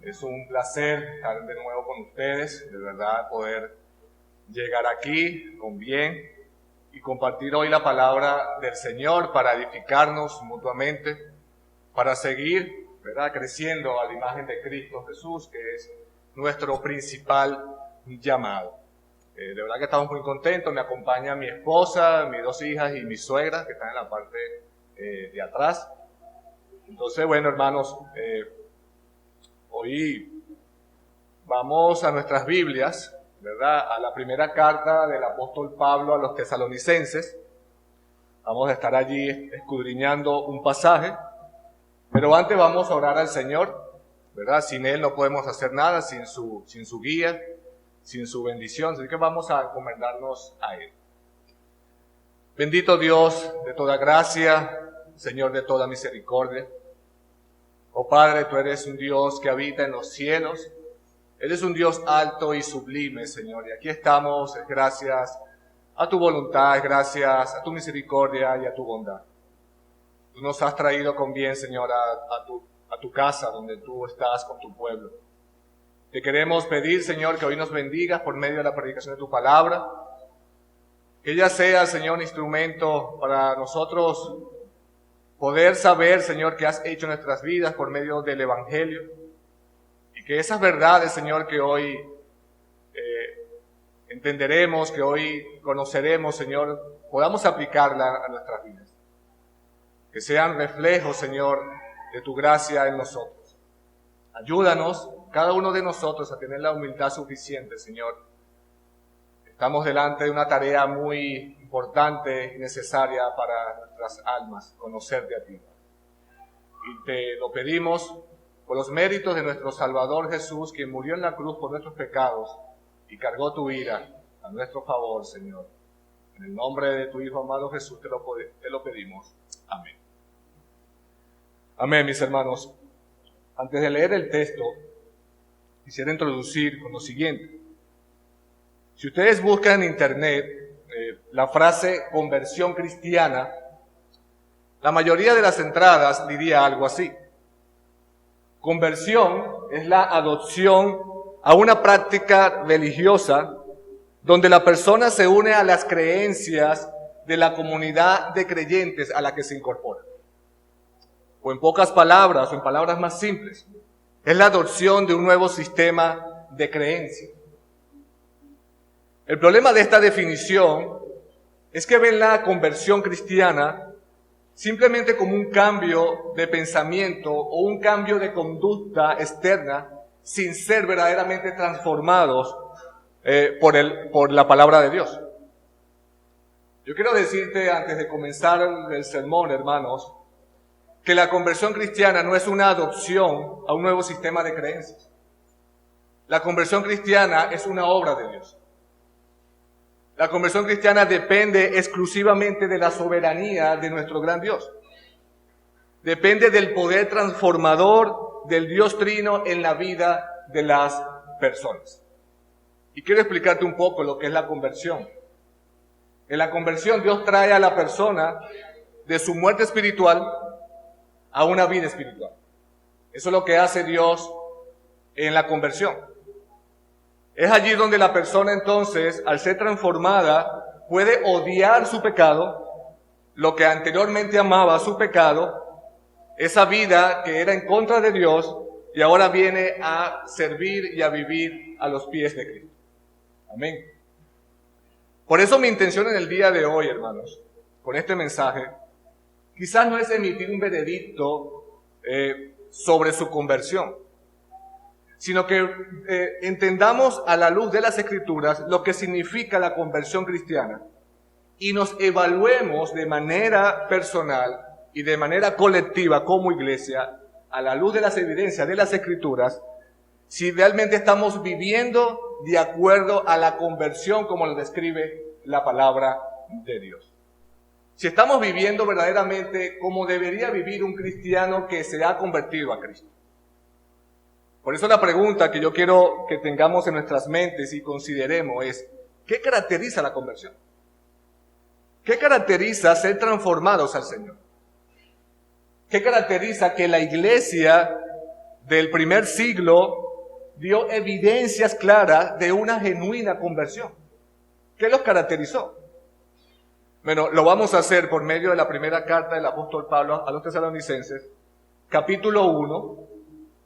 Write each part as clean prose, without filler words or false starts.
Es un placer estar de nuevo con ustedes, de verdad poder llegar aquí con bien y compartir hoy la palabra del Señor para edificarnos mutuamente, para seguir, ¿verdad?, creciendo a la imagen de Cristo Jesús, que es nuestro principal llamado. De verdad que estamos muy contentos, me acompaña mi esposa, mis dos hijas y mi suegra, que están en la parte de atrás. Entonces, bueno, hermanos, hoy vamos a nuestras Biblias, ¿verdad?, a la primera carta del apóstol Pablo a los tesalonicenses. Vamos a estar allí escudriñando un pasaje, pero antes vamos a orar al Señor, ¿verdad? Sin Él no podemos hacer nada, sin su guía, sin su bendición, así que vamos a encomendarnos a Él. Bendito Dios de toda gracia, Señor de toda misericordia. Oh Padre, tú eres un Dios que habita en los cielos, eres un Dios alto y sublime, Señor, y aquí estamos gracias a tu voluntad, gracias a tu misericordia y a tu bondad. Tú nos has traído con bien, Señor, a tu casa donde tú estás con tu pueblo. Te queremos pedir, Señor, que hoy nos bendigas por medio de la predicación de tu palabra, que ella sea, Señor, un instrumento para nosotros poder saber, Señor, qué has hecho en nuestras vidas por medio del Evangelio, y que esas verdades, Señor, que hoy entenderemos, que hoy conoceremos, Señor, podamos aplicarla a nuestras vidas. Que sean reflejos, Señor, de tu gracia en nosotros. Ayúdanos, cada uno de nosotros, a tener la humildad suficiente, Señor. Estamos delante de una tarea muy importante y necesaria para nuestras almas, conocerte a ti. Y te lo pedimos por los méritos de nuestro Salvador Jesús, quien murió en la cruz por nuestros pecados y cargó tu ira a nuestro favor, Señor. En el nombre de tu Hijo amado Jesús te lo pedimos. Amén. Amén, mis hermanos. Antes de leer el texto, quisiera introducir con lo siguiente. Si ustedes buscan en internet la frase conversión cristiana, la mayoría de las entradas diría algo así. Conversión es la adopción a una práctica religiosa donde la persona se une a las creencias de la comunidad de creyentes a la que se incorpora. O en pocas palabras, o en palabras más simples, es la adopción de un nuevo sistema de creencias. El problema de esta definición es que ven la conversión cristiana simplemente como un cambio de pensamiento o un cambio de conducta externa sin ser verdaderamente transformados por la palabra de Dios. Yo quiero decirte antes de comenzar el sermón, hermanos, que la conversión cristiana no es una adopción a un nuevo sistema de creencias. La conversión cristiana es una obra de Dios. La conversión cristiana depende exclusivamente de la soberanía de nuestro gran Dios. Depende del poder transformador del Dios Trino en la vida de las personas. Y quiero explicarte un poco lo que es la conversión. En la conversión Dios trae a la persona de su muerte espiritual a una vida espiritual. Eso es lo que hace Dios en la conversión. Es allí donde la persona entonces, al ser transformada, puede odiar su pecado, lo que anteriormente amaba su pecado, esa vida que era en contra de Dios, y ahora viene a servir y a vivir a los pies de Cristo. Amén. Por eso mi intención en el día de hoy, hermanos, con este mensaje, quizás no es emitir un veredicto sobre su conversión, sino que entendamos a la luz de las Escrituras lo que significa la conversión cristiana y nos evaluemos de manera personal y de manera colectiva como iglesia, a la luz de las evidencias de las Escrituras, si realmente estamos viviendo de acuerdo a la conversión como lo describe la palabra de Dios. Si estamos viviendo verdaderamente como debería vivir un cristiano que se ha convertido a Cristo. Por eso la pregunta que yo quiero que tengamos en nuestras mentes y consideremos es, ¿qué caracteriza la conversión? ¿Qué caracteriza ser transformados al Señor? ¿Qué caracteriza que la iglesia del primer siglo dio evidencias claras de una genuina conversión. ¿Qué los caracterizó? Bueno, lo vamos a hacer por medio de la primera carta del apóstol Pablo a los tesalonicenses, capítulo 1,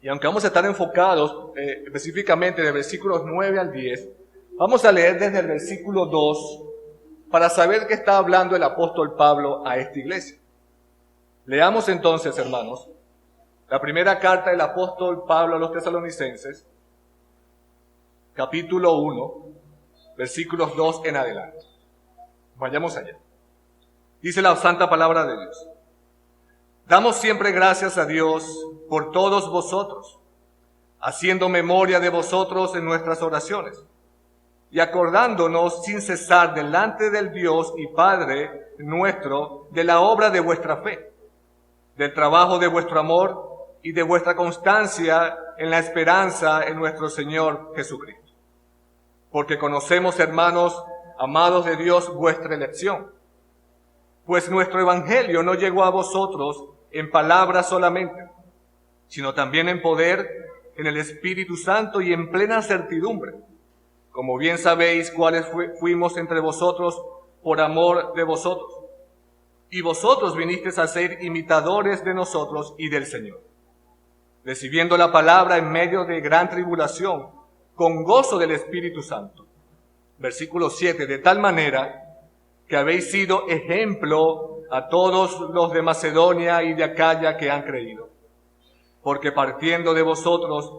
y aunque vamos a estar enfocados específicamente de versículos 9 al 10, vamos a leer desde el versículo 2 para saber qué está hablando el apóstol Pablo a esta iglesia. Leamos entonces, hermanos, la primera carta del apóstol Pablo a los tesalonicenses, capítulo 1, versículos 2 en adelante. Vayamos allá. Dice la santa palabra de Dios: damos siempre gracias a Dios por todos vosotros, haciendo memoria de vosotros en nuestras oraciones, y acordándonos sin cesar delante del Dios y Padre nuestro de la obra de vuestra fe, del trabajo de vuestro amor y de vuestra constancia en la esperanza en nuestro Señor Jesucristo. Porque conocemos, hermanos, amados de Dios, vuestra elección. Pues nuestro evangelio no llegó a vosotros en palabras solamente, sino también en poder, en el Espíritu Santo y en plena certidumbre. Como bien sabéis cuáles fuimos entre vosotros por amor de vosotros. Y vosotros vinisteis a ser imitadores de nosotros y del Señor, recibiendo la palabra en medio de gran tribulación, con gozo del Espíritu Santo. Versículo 7, de tal manera que habéis sido ejemplo a todos los de Macedonia y de Acaya que han creído. Porque partiendo de vosotros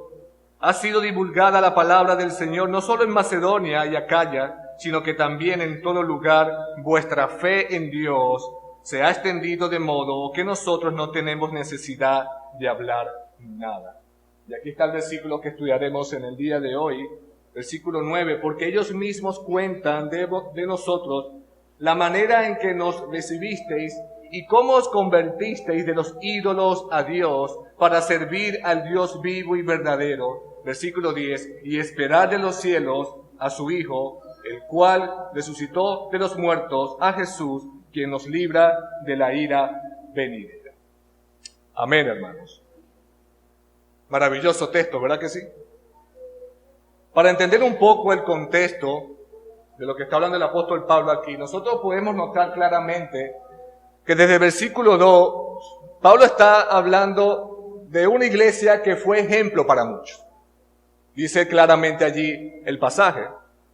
ha sido divulgada la palabra del Señor, no solo en Macedonia y Acaya, sino que también en todo lugar vuestra fe en Dios se ha extendido de modo que nosotros no tenemos necesidad de hablar nada. Y aquí está el versículo que estudiaremos en el día de hoy, versículo 9, porque ellos mismos cuentan de nosotros la manera en que nos recibisteis y cómo os convertisteis de los ídolos a Dios para servir al Dios vivo y verdadero. Versículo 10, y esperar de los cielos a su Hijo, el cual resucitó de los muertos, a Jesús, quien nos libra de la ira venidera. Amén, hermanos. Maravilloso texto, ¿verdad que sí? Para entender un poco el contexto de lo que está hablando el apóstol Pablo aquí, nosotros podemos notar claramente que desde el versículo 2, Pablo está hablando de una iglesia que fue ejemplo para muchos. Dice claramente allí el pasaje.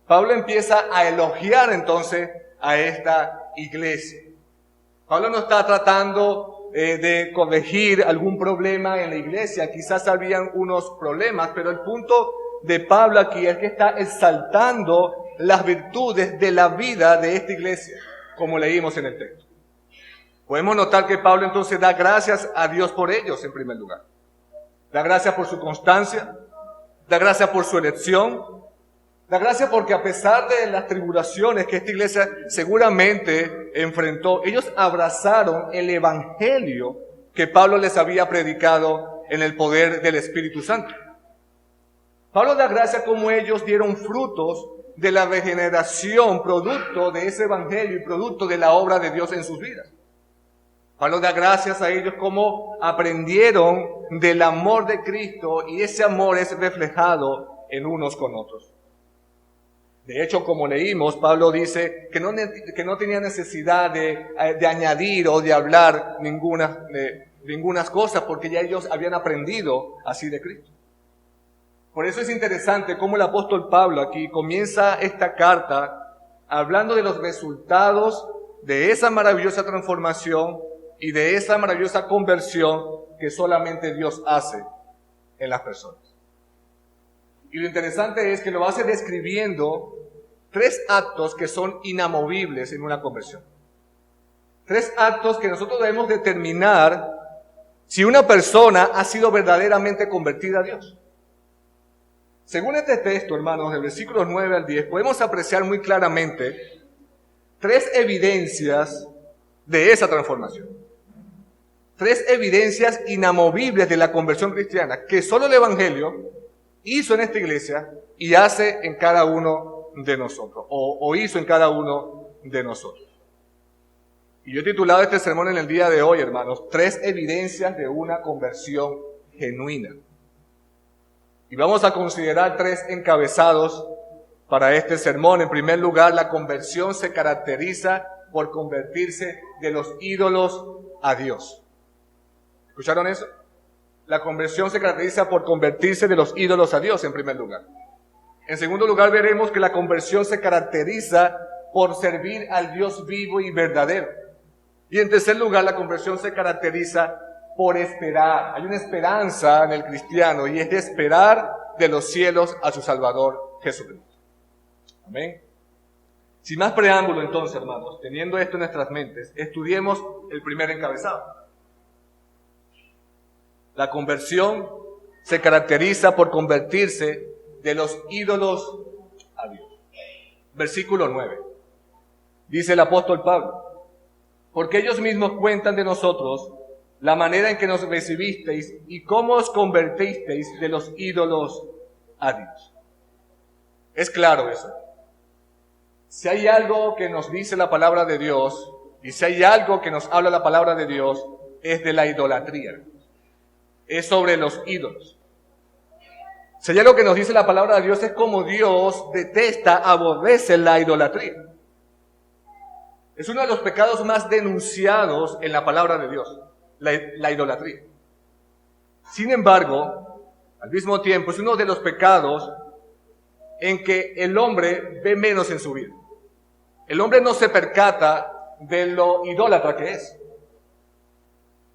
Pablo empieza a elogiar entonces a esta iglesia. Pablo no está tratando de corregir algún problema en la iglesia, quizás habían unos problemas, pero el punto de Pablo aquí es que está exaltando las virtudes de la vida de esta iglesia, como leímos en el texto. Podemos notar que Pablo entonces da gracias a Dios por ellos en primer lugar. Da gracias por su constancia, da gracias por su elección, da gracias porque a pesar de las tribulaciones que esta iglesia seguramente enfrentó, ellos abrazaron el evangelio que Pablo les había predicado en el poder del Espíritu Santo. Pablo da gracias como ellos dieron frutos de la regeneración, producto de ese evangelio y producto de la obra de Dios en sus vidas. Pablo da gracias a ellos como aprendieron del amor de Cristo y ese amor es reflejado en unos con otros. De hecho, como leímos, Pablo dice que no tenía necesidad de añadir o de hablar ninguna cosas porque ya ellos habían aprendido así de Cristo. Por eso es interesante cómo el apóstol Pablo aquí comienza esta carta hablando de los resultados de esa maravillosa transformación y de esa maravillosa conversión que solamente Dios hace en las personas. Y lo interesante es que lo hace describiendo 3 actos que son inamovibles en una conversión. 3 actos que nosotros debemos determinar si una persona ha sido verdaderamente convertida a Dios. Según este texto, hermanos, del versículos 9 al 10, podemos apreciar muy claramente 3 evidencias de esa transformación. 3 evidencias inamovibles de la conversión cristiana que solo el Evangelio hizo en esta iglesia y hace en cada uno de nosotros, o hizo en cada uno de nosotros. Y yo he titulado este sermón en el día de hoy, hermanos, 3 evidencias de una conversión genuina. Y vamos a considerar 3 encabezados para este sermón. En primer lugar, la conversión se caracteriza por convertirse de los ídolos a Dios. ¿Escucharon eso? La conversión se caracteriza por convertirse de los ídolos a Dios, en primer lugar. En segundo lugar, veremos que la conversión se caracteriza por servir al Dios vivo y verdadero. Y en tercer lugar, la conversión se caracteriza por esperar. Hay una esperanza en el cristiano y es de esperar de los cielos a su Salvador Jesucristo. Amén. Sin más preámbulo entonces, hermanos, teniendo esto en nuestras mentes, estudiemos el primer encabezado. La conversión se caracteriza por convertirse de los ídolos a Dios. Versículo 9. Dice el apóstol Pablo: porque ellos mismos cuentan de nosotros la manera en que nos recibisteis y cómo os convertisteis de los ídolos a Dios. Es claro eso. Si hay algo que nos dice la palabra de Dios, y si hay algo que nos habla la palabra de Dios, es de la idolatría. Es sobre los ídolos. Si hay algo que nos dice la palabra de Dios, es como Dios detesta, aborrece la idolatría. Es uno de los pecados más denunciados en la palabra de Dios, la idolatría. Sin embargo, al mismo tiempo, es uno de los pecados en que el hombre ve menos en su vida. El hombre no se percata de lo idólatra que es.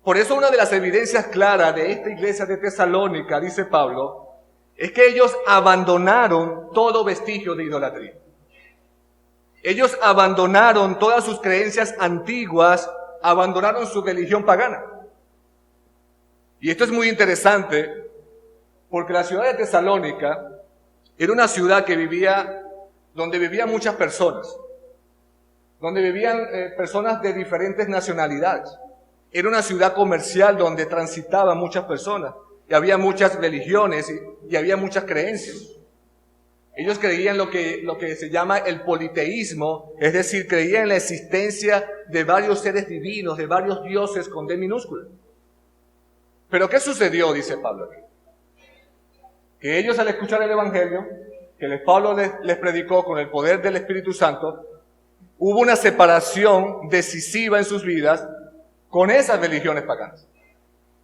Por eso una de las evidencias claras de esta iglesia de Tesalónica, dice Pablo, es que ellos abandonaron todo vestigio de idolatría. Ellos abandonaron todas sus creencias antiguas, abandonaron su religión pagana. Y esto es muy interesante porque la ciudad de Tesalónica era una ciudad donde vivían muchas personas, donde vivían personas de diferentes nacionalidades. Era una ciudad comercial donde transitaban muchas personas y había muchas religiones y había muchas creencias. Ellos creían lo que se llama el politeísmo, es decir, creían en la existencia de varios seres divinos, de varios dioses con D minúscula. Pero ¿qué sucedió? Dice Pablo aquí. Que ellos, al escuchar el Evangelio, que Pablo les predicó con el poder del Espíritu Santo, hubo una separación decisiva en sus vidas con esas religiones paganas.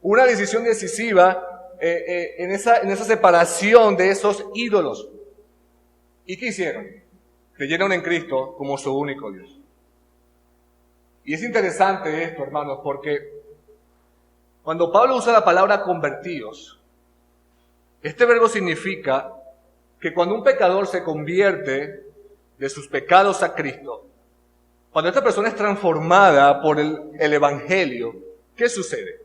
Una decisión decisiva en esa separación de esos ídolos. ¿Y qué hicieron? Creyeron en Cristo como su único Dios. Y es interesante esto, hermanos, porque cuando Pablo usa la palabra convertidos, este verbo significa que cuando un pecador se convierte de sus pecados a Cristo, cuando esta persona es transformada por el Evangelio, ¿qué sucede?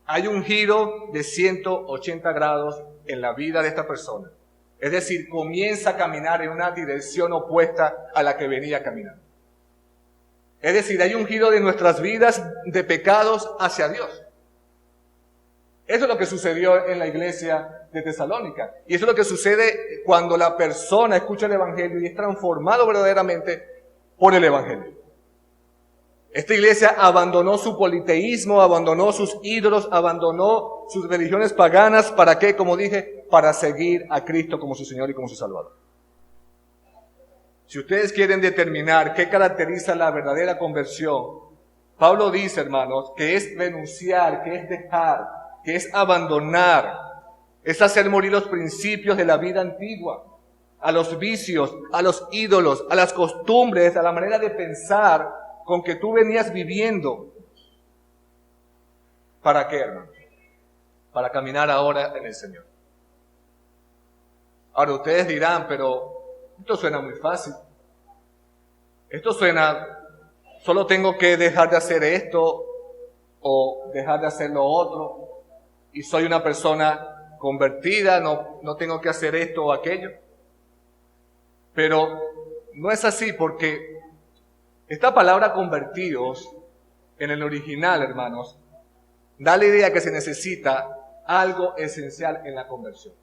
Hay un giro de 180 grados en la vida de esta persona. Es decir, comienza a caminar en una dirección opuesta a la que venía caminando. Es decir, hay un giro de nuestras vidas de pecados hacia Dios. Eso es lo que sucedió en la iglesia de Tesalónica. Y eso es lo que sucede cuando la persona escucha el Evangelio y es transformado verdaderamente por el Evangelio. Esta iglesia abandonó su politeísmo, abandonó sus ídolos, abandonó sus religiones paganas. ¿Para qué? Como dije, para seguir a Cristo como su Señor y como su Salvador. Si ustedes quieren determinar qué caracteriza la verdadera conversión, Pablo dice, hermanos, que es renunciar, que es dejar, que es abandonar, es hacer morir los principios de la vida antigua, a los vicios, a los ídolos, a las costumbres, a la manera de pensar con que tú venías viviendo. ¿Para qué, hermano? Para caminar ahora en el Señor. Ahora ustedes dirán, pero esto suena muy fácil. Esto suena, solo tengo que dejar de hacer esto o dejar de hacer lo otro y soy una persona convertida, no tengo que hacer esto o aquello. Pero no es así, porque esta palabra convertidos en el original, hermanos, da la idea que se necesita algo esencial en la conversión.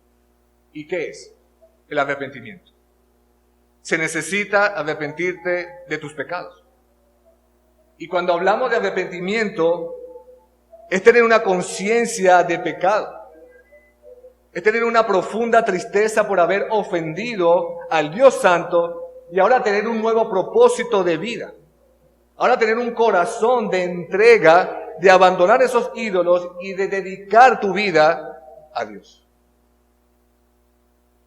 ¿Y qué es? El arrepentimiento. Se necesita arrepentirte de tus pecados. Y cuando hablamos de arrepentimiento, es tener una conciencia de pecado. Es tener una profunda tristeza por haber ofendido al Dios Santo y ahora tener un nuevo propósito de vida. Ahora tener un corazón de entrega, de abandonar esos ídolos y de dedicar tu vida a Dios.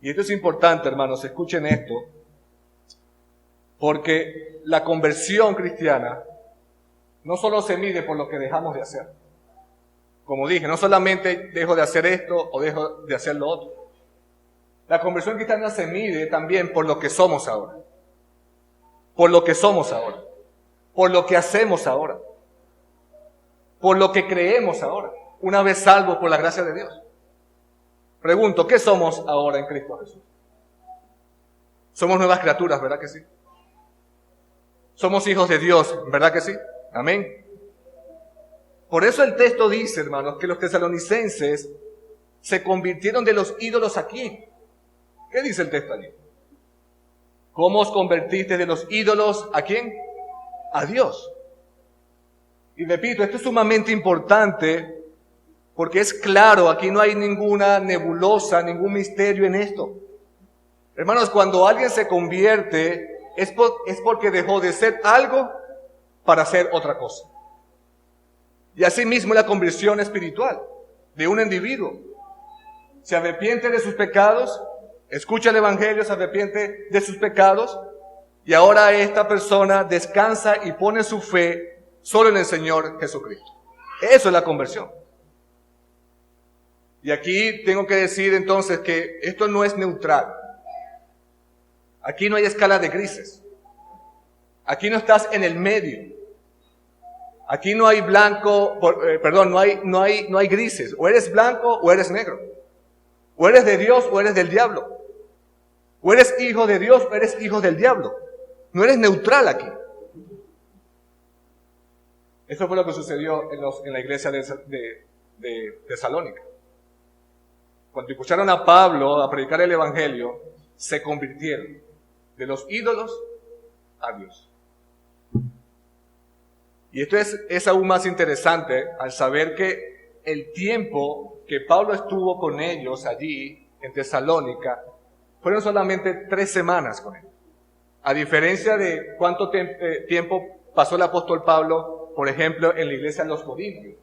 Y esto es importante, hermanos, escuchen esto, porque la conversión cristiana no solo se mide por lo que dejamos de hacer. Como dije, no solamente dejo de hacer esto o dejo de hacer lo otro. La conversión cristiana se mide también por lo que somos ahora. Por lo que somos ahora. Por lo que hacemos ahora. Por lo que creemos ahora. Una vez salvos por la gracia de Dios. Pregunto, ¿qué somos ahora en Cristo Jesús? Somos nuevas criaturas, ¿verdad que sí? Somos hijos de Dios, ¿verdad que sí? Amén. Por eso el texto dice, hermanos, que los tesalonicenses se convirtieron de los ídolos ¿a quién? ¿Qué dice el texto allí? ¿Cómo os convertiste de los ídolos ¿a quién? A Dios. Y repito, esto es sumamente importante porque es claro, aquí no hay ninguna nebulosa, ningún misterio en esto. Hermanos, cuando alguien se convierte es porque dejó de ser algo para ser otra cosa. Y asimismo la conversión espiritual de un individuo. Se arrepiente de sus pecados, escucha el Evangelio, se arrepiente de sus pecados y ahora esta persona descansa y pone su fe solo en el Señor Jesucristo. Eso es la conversión. Y aquí tengo que decir entonces que esto no es neutral. Aquí no hay escala de grises. Aquí no estás en el medio. Aquí no hay blanco, no hay grises. O eres blanco o eres negro. O eres de Dios o eres del diablo. O eres hijo de Dios o eres hijo del diablo. No eres neutral aquí. Eso fue lo que sucedió en la iglesia de Tesalónica. Cuando escucharon a Pablo a predicar el Evangelio, se convirtieron de los ídolos a Dios. Y esto es aún más interesante al saber que el tiempo que Pablo estuvo con ellos allí en Tesalónica fueron solamente 3 semanas con él. A diferencia de cuánto tiempo pasó el apóstol Pablo, por ejemplo, en la iglesia de los Corintios.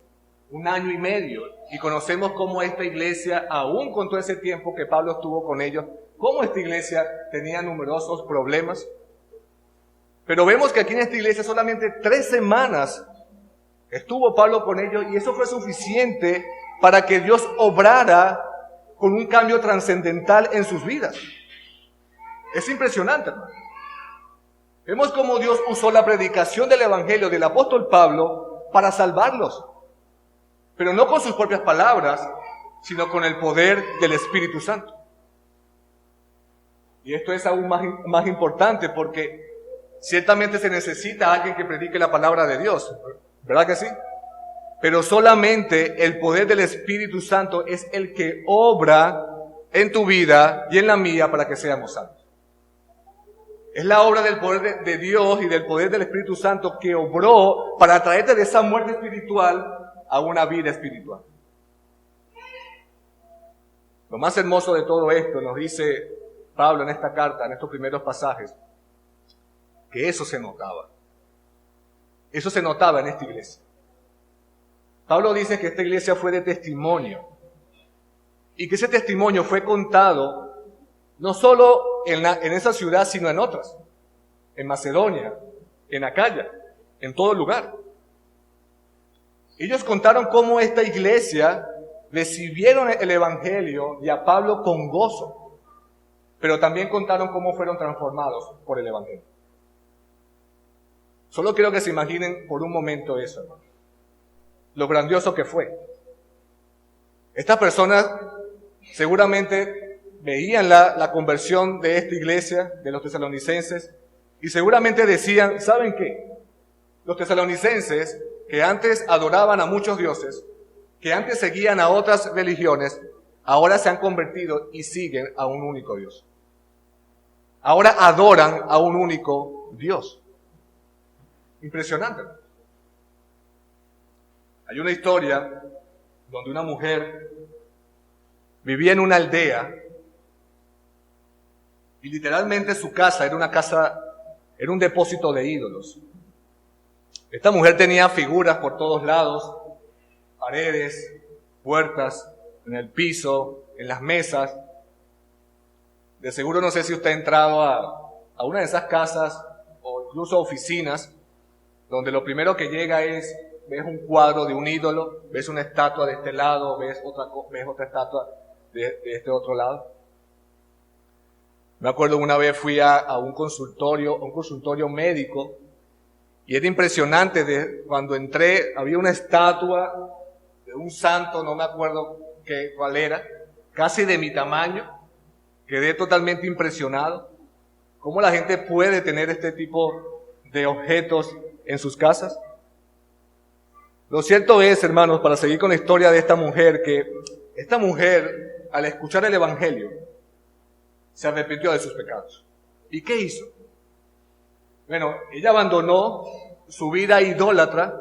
1 año y medio. Y conocemos cómo esta iglesia, aún con todo ese tiempo que Pablo estuvo con ellos, cómo esta iglesia tenía numerosos problemas. Pero vemos que aquí en esta iglesia solamente 3 semanas estuvo Pablo con ellos y eso fue suficiente para que Dios obrara con un cambio trascendental en sus vidas. Es impresionante, hermano. Vemos cómo Dios usó la predicación del Evangelio del apóstol Pablo para salvarlos. Pero no con sus propias palabras, sino con el poder del Espíritu Santo. Y esto es aún más importante porque ciertamente se necesita alguien que predique la palabra de Dios, ¿verdad que sí? Pero solamente el poder del Espíritu Santo es el que obra en tu vida y en la mía para que seamos salvos. Es la obra del poder de Dios y del poder del Espíritu Santo que obró para traerte de esa muerte espiritual a una vida espiritual. Lo más hermoso de todo esto nos dice Pablo en esta carta, en estos primeros pasajes, que eso se notaba. Eso se notaba en esta iglesia. Pablo dice que esta iglesia fue de testimonio y que ese testimonio fue contado no solo en esa ciudad, sino en otras, en Macedonia, en Acaya, en todo lugar. Ellos contaron cómo esta iglesia recibieron el Evangelio y a Pablo con gozo, pero también contaron cómo fueron transformados por el Evangelio. Solo quiero que se imaginen por un momento eso, hermano. Lo grandioso que fue. Estas personas seguramente veían la conversión de esta iglesia, de los tesalonicenses, y seguramente decían, ¿saben qué? Los tesalonicenses, que antes adoraban a muchos dioses, que antes seguían a otras religiones, ahora se han convertido y siguen a un único Dios. Ahora adoran a un único Dios. Impresionante. Hay una historia donde una mujer vivía en una aldea y literalmente su casa era un depósito de ídolos. Esta mujer tenía figuras por todos lados, paredes, puertas, en el piso, en las mesas. De seguro no sé si usted ha entrado a una de esas casas o incluso oficinas donde lo primero que llega ves un cuadro de un ídolo, ves una estatua de este lado, ves otra estatua de este otro lado. Me acuerdo una vez fui a un consultorio médico, y era impresionante, cuando entré había una estatua de un santo, no me acuerdo cuál era, casi de mi tamaño. Quedé totalmente impresionado. ¿Cómo la gente puede tener este tipo de objetos en sus casas? Lo cierto es, hermanos, para seguir con la historia de esta mujer, que esta mujer, al escuchar el Evangelio, se arrepintió de sus pecados. ¿Y qué hizo? Bueno, ella abandonó su vida idólatra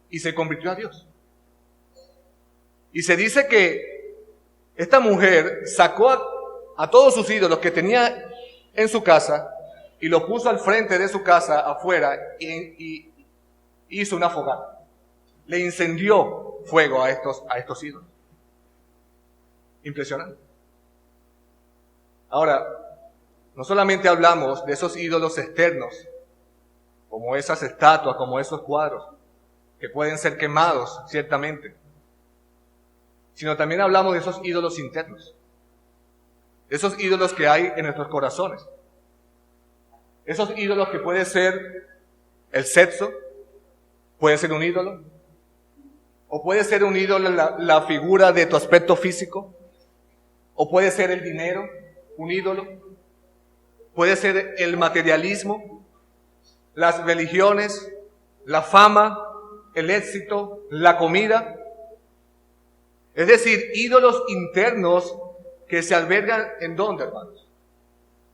y se convirtió a Dios. Y se dice que esta mujer sacó a todos sus ídolos que tenía en su casa y los puso al frente de su casa afuera y hizo una fogata. Le incendió fuego a estos ídolos. Impresionante. Ahora, no solamente hablamos de esos ídolos externos, como esas estatuas, como esos cuadros, que pueden ser quemados, ciertamente, sino también hablamos de esos ídolos internos, de esos ídolos que hay en nuestros corazones, esos ídolos que puede ser el sexo, puede ser un ídolo, o puede ser un ídolo la figura de tu aspecto físico, o puede ser el dinero, un ídolo, puede ser el materialismo, las religiones, la fama, el éxito, la comida. Es decir, ídolos internos que se albergan ¿en dónde, hermanos?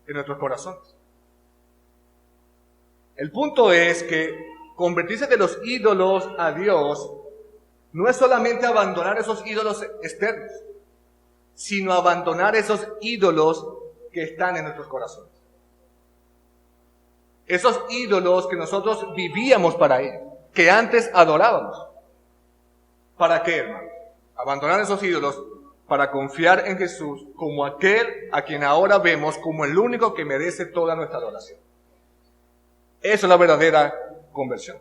En nuestros corazones. El punto es que convertirse de los ídolos a Dios no es solamente abandonar esos ídolos externos, sino abandonar esos ídolos que están en nuestros corazones. Esos ídolos que nosotros vivíamos para ellos, que antes adorábamos. ¿Para qué, hermanos? Abandonar esos ídolos para confiar en Jesús como aquel a quien ahora vemos como el único que merece toda nuestra adoración. Eso es la verdadera conversión.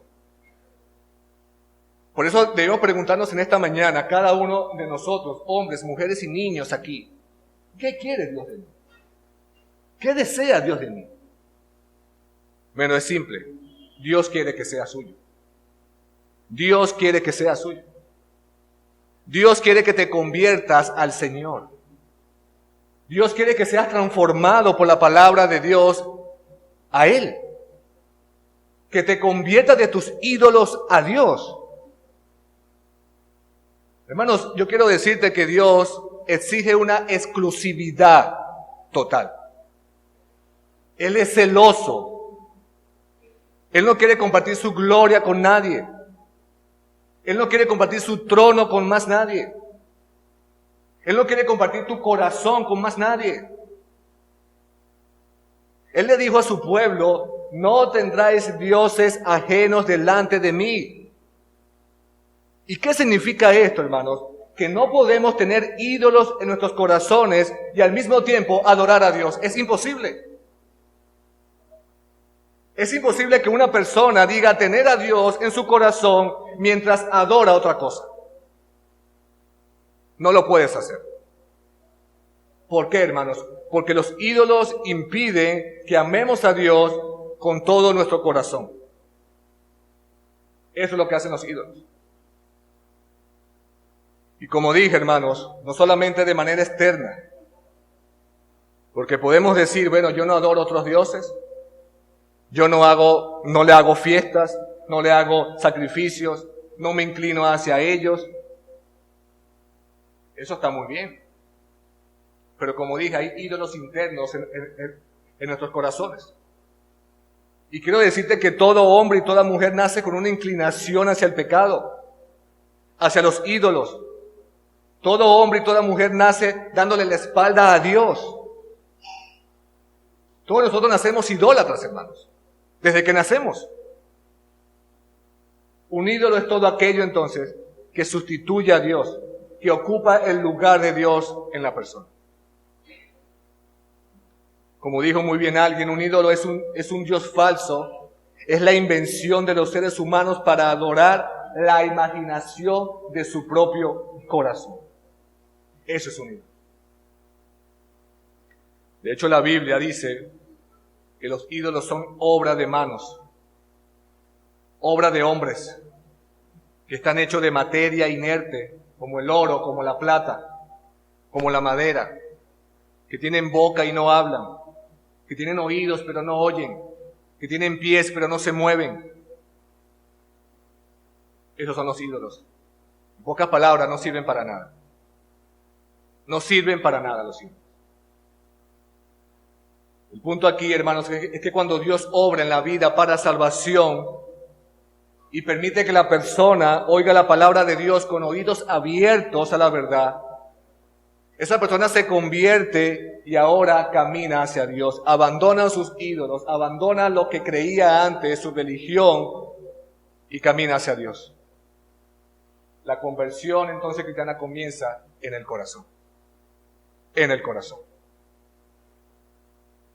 Por eso debemos preguntarnos en esta mañana, cada uno de nosotros, hombres, mujeres y niños aquí, ¿qué quiere Dios de mí? ¿Qué desea Dios de mí? Bueno, es simple. Dios quiere que sea suyo. Dios quiere que sea suyo. Dios quiere que te conviertas al Señor. Dios quiere que seas transformado por la palabra de Dios a Él. Que te conviertas de tus ídolos a Dios. Hermanos, yo quiero decirte que Dios exige una exclusividad total. Él es celoso. Él no quiere compartir su gloria con nadie. Él no quiere compartir su trono con más nadie. Él no quiere compartir tu corazón con más nadie. Él le dijo a su pueblo, no tendráis dioses ajenos delante de mí. ¿Y qué significa esto, hermanos? Que no podemos tener ídolos en nuestros corazones y al mismo tiempo adorar a Dios. Es imposible. Es imposible que una persona diga tener a Dios en su corazón mientras adora otra cosa. No lo puedes hacer. ¿Por qué, hermanos? Porque los ídolos impiden que amemos a Dios con todo nuestro corazón. Eso es lo que hacen los ídolos. Y como dije, hermanos, no solamente de manera externa, porque podemos decir, bueno, yo no adoro otros dioses, yo no le hago fiestas, no le hago sacrificios, no me inclino hacia ellos. Eso está muy bien. Pero como dije, hay ídolos internos en nuestros corazones. Y quiero decirte que todo hombre y toda mujer nace con una inclinación hacia el pecado, hacia los ídolos. Todo hombre y toda mujer nace dándole la espalda a Dios. Todos nosotros nacemos idólatras, hermanos, desde que nacemos. Un ídolo es todo aquello, entonces, que sustituye a Dios, que ocupa el lugar de Dios en la persona. Como dijo muy bien alguien, un ídolo es un Dios falso, es la invención de los seres humanos para adorar la imaginación de su propio corazón. Eso es un ídolo. De hecho, la Biblia dice que los ídolos son obra de manos, obra de hombres, que están hechos de materia inerte, como el oro, como la plata, como la madera, que tienen boca y no hablan, que tienen oídos pero no oyen, que tienen pies pero no se mueven. Esos son los ídolos. En pocas palabras, no sirven para nada. No sirven para nada los ídolos. El punto aquí, hermanos, es que cuando Dios obra en la vida para salvación y permite que la persona oiga la palabra de Dios con oídos abiertos a la verdad, esa persona se convierte y ahora camina hacia Dios, abandona sus ídolos, abandona lo que creía antes, su religión, y camina hacia Dios. La conversión entonces cristiana comienza en el corazón. En el corazón.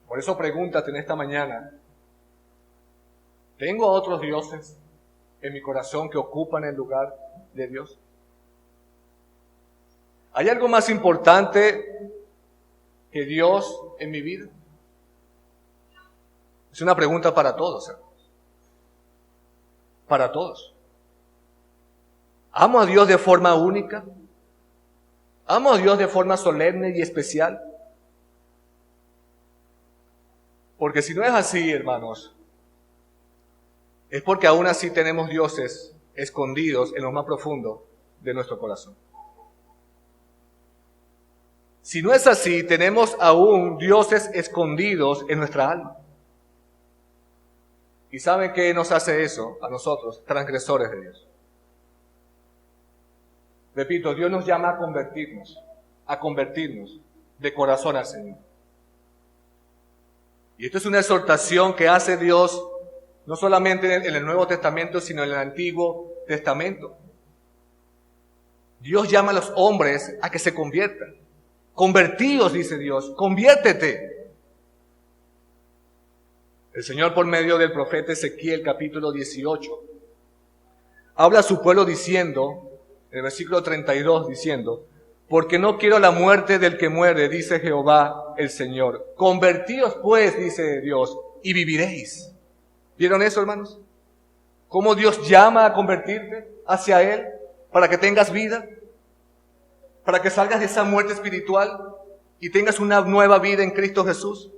Por eso pregúntate en esta mañana, ¿tengo otros dioses en mi corazón que ocupan el lugar de Dios? ¿Hay algo más importante que Dios en mi vida? Es una pregunta para todos, hermanos. Para todos. ¿Amo a Dios de forma única? ¿Amo a Dios de forma solemne y especial? Porque si no es así, hermanos, es porque aún así tenemos dioses escondidos en lo más profundo de nuestro corazón. Si no es así, tenemos aún dioses escondidos en nuestra alma. ¿Y saben qué nos hace eso a nosotros, transgresores de Dios? Repito, Dios nos llama a convertirnos de corazón al Señor. Y esto es una exhortación que hace Dios no solamente en el Nuevo Testamento, sino en el Antiguo Testamento. Dios llama a los hombres a que se conviertan. Convertíos, dice Dios, conviértete. El Señor, por medio del profeta Ezequiel, capítulo 18, habla a su pueblo diciendo, en el versículo 32, diciendo: porque no quiero la muerte del que muere, dice Jehová el Señor. Convertíos pues, dice Dios, y viviréis. ¿Vieron eso, hermanos? ¿Cómo Dios llama a convertirte hacia Él para que tengas vida? Para que salgas de esa muerte espiritual y tengas una nueva vida en Cristo Jesús.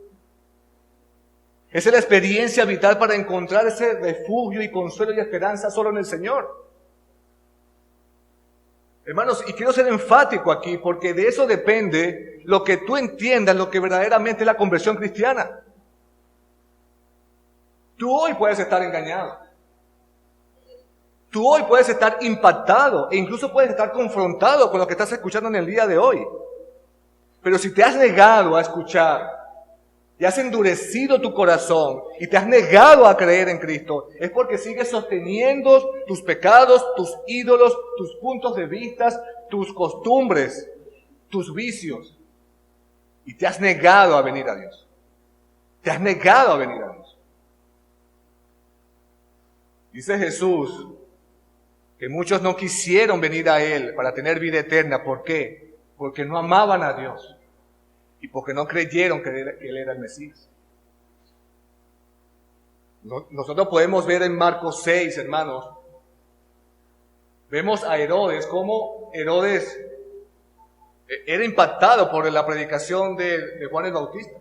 Esa es la experiencia vital para encontrar ese refugio y consuelo y esperanza solo en el Señor. Hermanos, y quiero ser enfático aquí porque de eso depende lo que tú entiendas, lo que verdaderamente es la conversión cristiana. Tú hoy puedes estar engañado. Tú hoy puedes estar impactado e incluso puedes estar confrontado con lo que estás escuchando en el día de hoy. Pero si te has negado a escuchar y has endurecido tu corazón y te has negado a creer en Cristo, es porque sigues sosteniendo tus pecados, tus ídolos, tus puntos de vista, tus costumbres, tus vicios. Y te has negado a venir a Dios. Te has negado a venir a Dios. Dice Jesús que muchos no quisieron venir a Él para tener vida eterna. ¿Por qué? Porque no amaban a Dios y porque no creyeron que Él era el Mesías. Nosotros podemos ver en Marcos 6, hermanos, vemos a Herodes, cómo Herodes era impactado por la predicación de Juan el Bautista.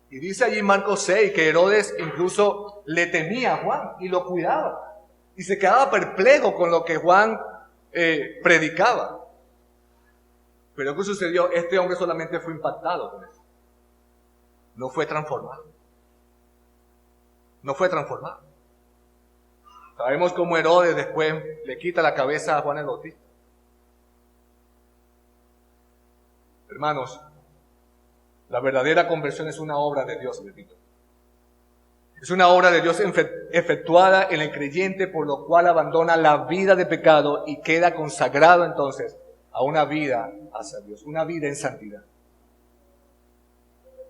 Y dice allí en Marcos 6 que Herodes incluso le temía a Juan y lo cuidaba. Y se quedaba perplejo con lo que Juan predicaba. Pero ¿qué sucedió? Este hombre solamente fue impactado con eso. No fue transformado. No fue transformado. Sabemos cómo Herodes después le quita la cabeza a Juan el Bautista. Hermanos, la verdadera conversión es una obra de Dios, repito. Es una obra de Dios efectuada en el creyente, por lo cual abandona la vida de pecado y queda consagrado entonces a una vida hacia Dios, una vida en santidad.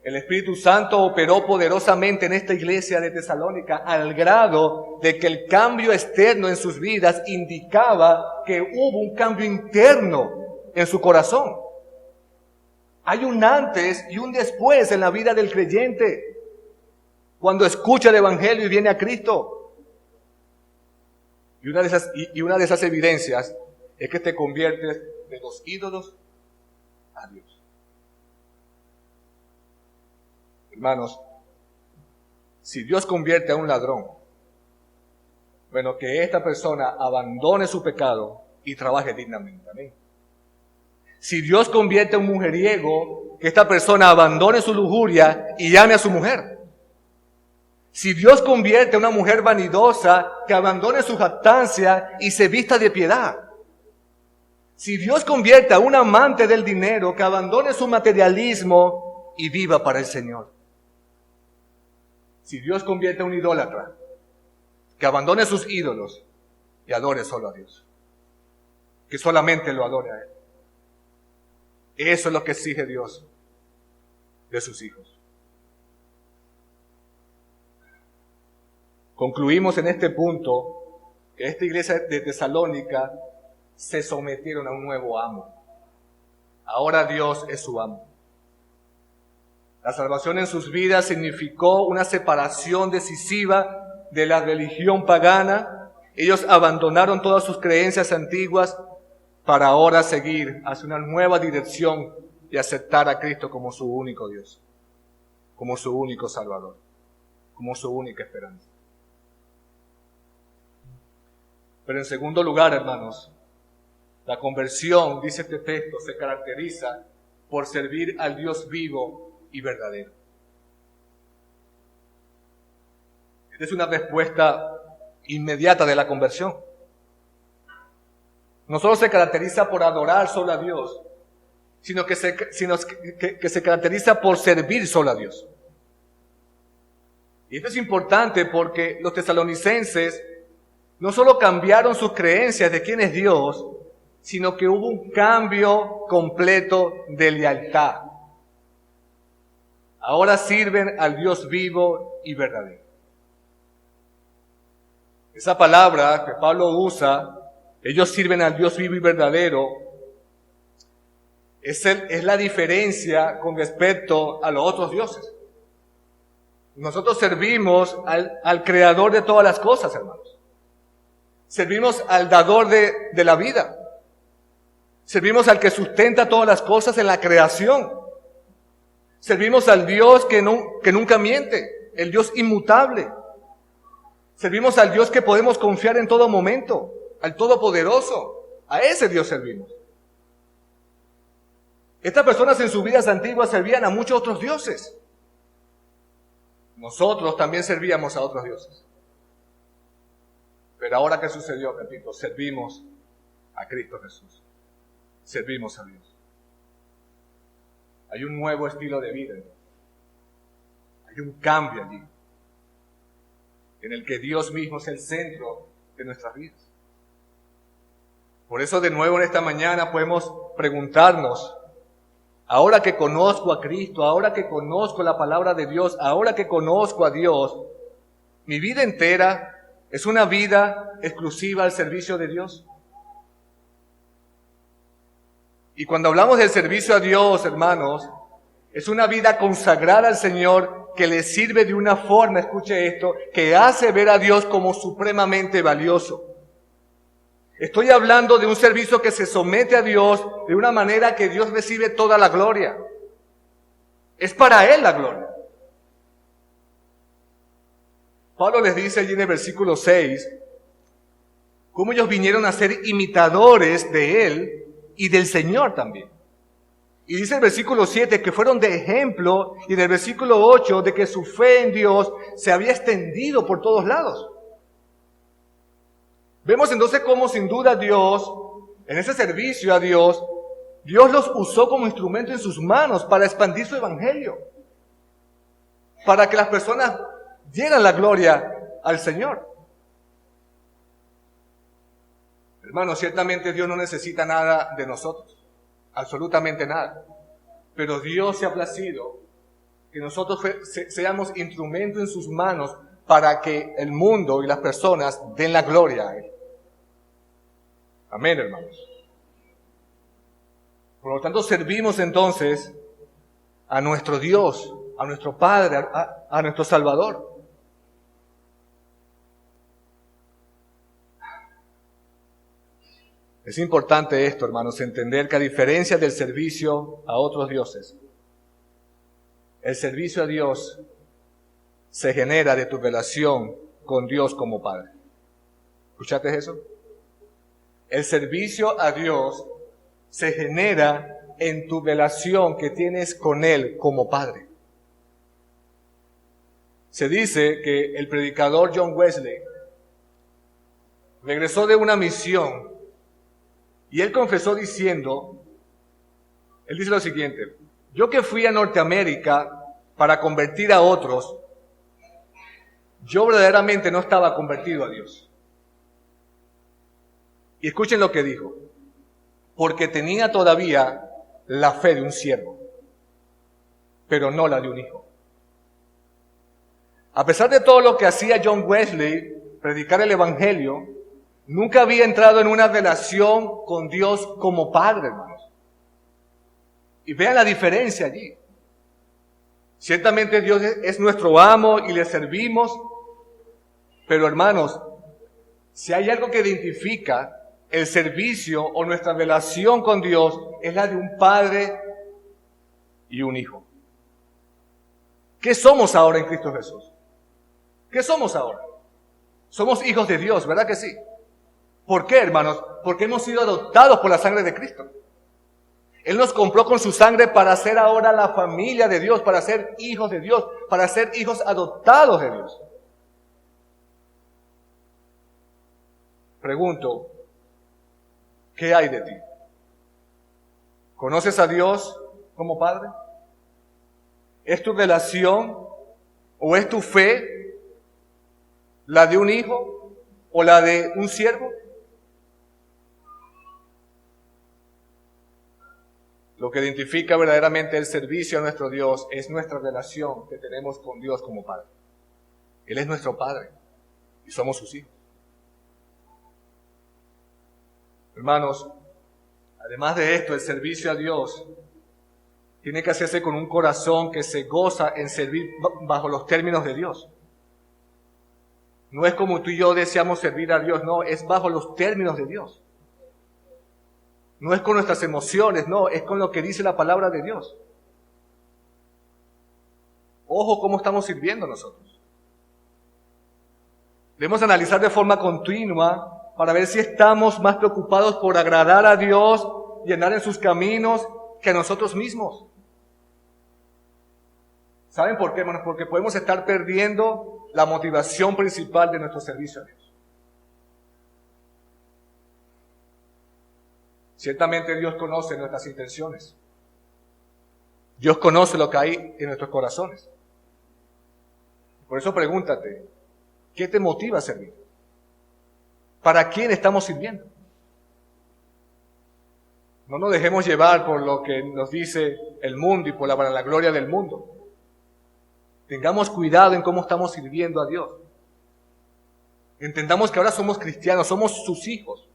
El Espíritu Santo operó poderosamente en esta iglesia de Tesalónica al grado de que el cambio externo en sus vidas indicaba que hubo un cambio interno en su corazón. Hay un antes y un después en la vida del creyente cuando escucha el Evangelio y viene a Cristo. Y una de esas evidencias es que te conviertes de los ídolos a Dios. Hermanos, si Dios convierte a un ladrón, bueno, que esta persona abandone su pecado y trabaje dignamente. Amén. Si Dios convierte a un mujeriego, que esta persona abandone su lujuria y llame a su mujer. Si Dios convierte a una mujer vanidosa, que abandone su jactancia y se vista de piedad. Si Dios convierte a un amante del dinero, que abandone su materialismo y viva para el Señor. Si Dios convierte a un idólatra, que abandone sus ídolos y adore solo a Dios. Que solamente lo adore a Él. Eso es lo que exige Dios de sus hijos. Concluimos en este punto que esta iglesia de Tesalónica se sometieron a un nuevo amo. Ahora Dios es su amo. La salvación en sus vidas significó una separación decisiva de la religión pagana. Ellos abandonaron todas sus creencias antiguas para ahora seguir hacia una nueva dirección y aceptar a Cristo como su único Dios, como su único Salvador, como su única esperanza. Pero en segundo lugar, hermanos, la conversión, dice este texto, se caracteriza por servir al Dios vivo y verdadero. Esta es una respuesta inmediata de la conversión. No solo se caracteriza por adorar solo a Dios, sino que se caracteriza por servir solo a Dios. Y esto es importante porque los tesalonicenses no solo cambiaron sus creencias de quién es Dios, sino que hubo un cambio completo de lealtad. Ahora sirven al Dios vivo y verdadero. Esa palabra que Pablo usa, ellos sirven al Dios vivo y verdadero, es la diferencia con respecto a los otros dioses. Nosotros servimos al creador de todas las cosas, hermanos. Servimos al dador de la vida. Servimos al que sustenta todas las cosas en la creación. Servimos al Dios que nunca miente, el Dios inmutable. Servimos al Dios que podemos confiar en todo momento, al Todopoderoso. A ese Dios servimos. Estas personas en sus vidas antiguas servían a muchos otros dioses. Nosotros también servíamos a otros dioses. Pero ahora, ¿qué sucedió, repito? Servimos a Cristo Jesús. Servimos a Dios. Hay un nuevo estilo de vida. Hay un cambio allí, en el que Dios mismo es el centro de nuestras vidas. Por eso, de nuevo en esta mañana podemos preguntarnos, ahora que conozco a Cristo, ahora que conozco la palabra de Dios, ahora que conozco a Dios, ¿mi vida entera es una vida exclusiva al servicio de Dios? Y cuando hablamos del servicio a Dios, hermanos, es una vida consagrada al Señor que le sirve de una forma, escuche esto, que hace ver a Dios como supremamente valioso. Estoy hablando de un servicio que se somete a Dios de una manera que Dios recibe toda la gloria. Es para Él la gloria. Pablo les dice allí en el versículo 6, cómo ellos vinieron a ser imitadores de Él y del Señor también. Y dice el versículo 7 que fueron de ejemplo, y del versículo 8 de que su fe en Dios se había extendido por todos lados. Vemos entonces cómo sin duda Dios, en ese servicio a Dios, Dios los usó como instrumento en sus manos para expandir su evangelio, para que las personas dieran la gloria al Señor. Hermanos, ciertamente Dios no necesita nada de nosotros, absolutamente nada. Pero Dios se ha placido que nosotros seamos instrumentos en sus manos para que el mundo y las personas den la gloria a Él. Amén, hermanos. Por lo tanto, servimos entonces a nuestro Dios, a nuestro Padre, a nuestro Salvador. Es importante esto, hermanos, entender que a diferencia del servicio a otros dioses, el servicio a Dios se genera de tu relación con Dios como Padre. ¿Escuchaste eso? El servicio a Dios se genera en tu relación que tienes con Él como Padre. Se dice que el predicador John Wesley regresó de una misión y él confesó diciendo, él dice lo siguiente: yo que fui a Norteamérica para convertir a otros, yo verdaderamente no estaba convertido a Dios. Y escuchen lo que dijo: porque tenía todavía la fe de un siervo, pero no la de un hijo. A pesar de todo lo que hacía John Wesley, predicar el evangelio, nunca había entrado en una relación con Dios como Padre, hermanos. Y vean la diferencia allí. Ciertamente Dios es nuestro amo y le servimos, pero hermanos, si hay algo que identifica el servicio o nuestra relación con Dios, es la de un padre y un hijo. ¿Qué somos ahora en Cristo Jesús? ¿Qué somos ahora? Somos hijos de Dios, ¿verdad que sí? ¿Por qué, hermanos? Porque hemos sido adoptados por la sangre de Cristo. Él nos compró con su sangre para ser ahora la familia de Dios, para ser hijos de Dios, para ser hijos adoptados de Dios. Pregunto, ¿qué hay de ti? ¿Conoces a Dios como Padre? ¿Es tu relación o es tu fe la de un hijo o la de un siervo? Lo que identifica verdaderamente el servicio a nuestro Dios es nuestra relación que tenemos con Dios como Padre. Él es nuestro Padre y somos sus hijos. Hermanos, además de esto, el servicio a Dios tiene que hacerse con un corazón que se goza en servir bajo los términos de Dios. No es como tú y yo deseamos servir a Dios, no, es bajo los términos de Dios. No es con nuestras emociones, no, es con lo que dice la palabra de Dios. Ojo cómo estamos sirviendo nosotros. Debemos analizar de forma continua para ver si estamos más preocupados por agradar a Dios y andar en sus caminos que a nosotros mismos. ¿Saben por qué, hermanos? Porque podemos estar perdiendo la motivación principal de nuestro servicio a Dios. Ciertamente Dios conoce nuestras intenciones. Dios conoce lo que hay en nuestros corazones. Por eso pregúntate, ¿qué te motiva a servir? ¿Para quién estamos sirviendo? No nos dejemos llevar por lo que nos dice el mundo y por la gloria del mundo. Tengamos cuidado en cómo estamos sirviendo a Dios. Entendamos que ahora somos cristianos, somos sus hijos,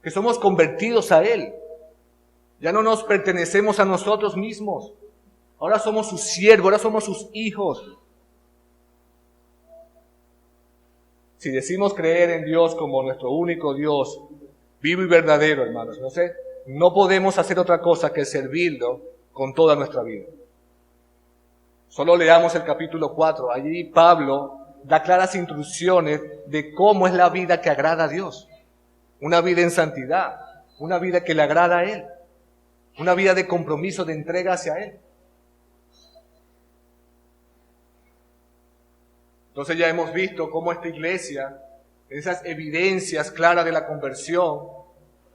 que somos convertidos a Él. Ya no nos pertenecemos a nosotros mismos. Ahora somos sus siervos, ahora somos sus hijos. Si decimos creer en Dios como nuestro único Dios, vivo y verdadero, hermanos, no podemos hacer otra cosa que servirlo con toda nuestra vida. Solo leamos el capítulo 4. Allí Pablo da claras instrucciones de cómo es la vida que agrada a Dios. Una vida en santidad, una vida que le agrada a Él, una vida de compromiso, de entrega hacia Él. Entonces ya hemos visto cómo esta iglesia, esas evidencias claras de la conversión,